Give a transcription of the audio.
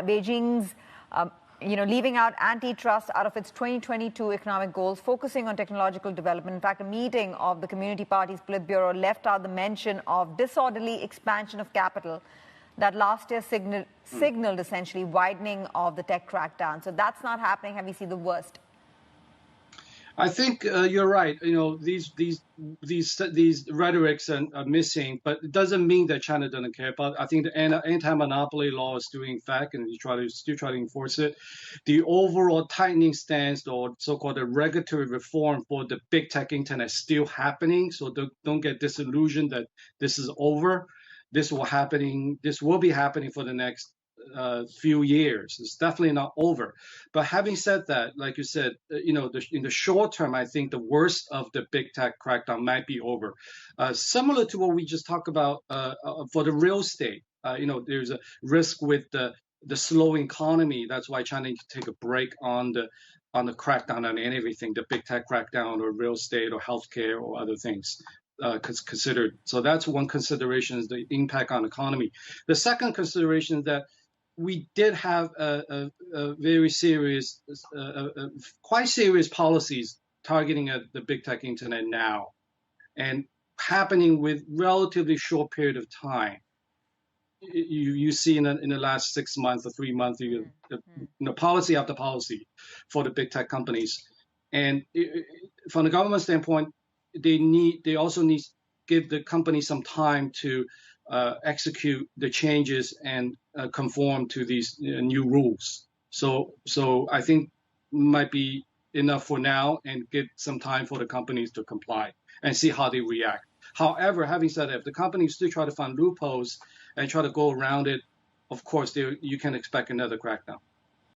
Beijing's leaving out antitrust out of its 2022 economic goals, focusing on technological development. In fact, a meeting of the Community Party's Politburo left out the mention of disorderly expansion of capital that last year signaled essentially widening of the tech crackdown. So that's not happening. Have you seen the worst? I think you're right. These rhetorics are missing, but it doesn't mean that China doesn't care. But I think the anti-monopoly law is still in fact, and still try to enforce it. The overall tightening stance, or so-called regulatory reform for the big tech internet, is still happening. So don't get disillusioned that this is over. This will be happening for the next few years. It's definitely not over. But having said that, like you said, in the short term, I think the worst of the big tech crackdown might be over. Similar to what we just talked about for the real estate. There's a risk with the slow economy. That's why China needs to take a break on the crackdown on everything, the big tech crackdown or real estate or healthcare or other things. Considered. So that's one consideration, is the impact on the economy. The second consideration is that we did have a very serious, quite serious policies targeting at the big tech internet now, and happening with relatively short period of time. You see in the last 6 months or 3 months, policy after policy for the big tech companies, and from the government standpoint, they also need to give the company some time to execute the changes and conform to these new rules. So I think might be enough for now, and give some time for the companies to comply and see how they react. However, having said that, if the companies still try to find loopholes and try to go around it, of course you can expect another crackdown.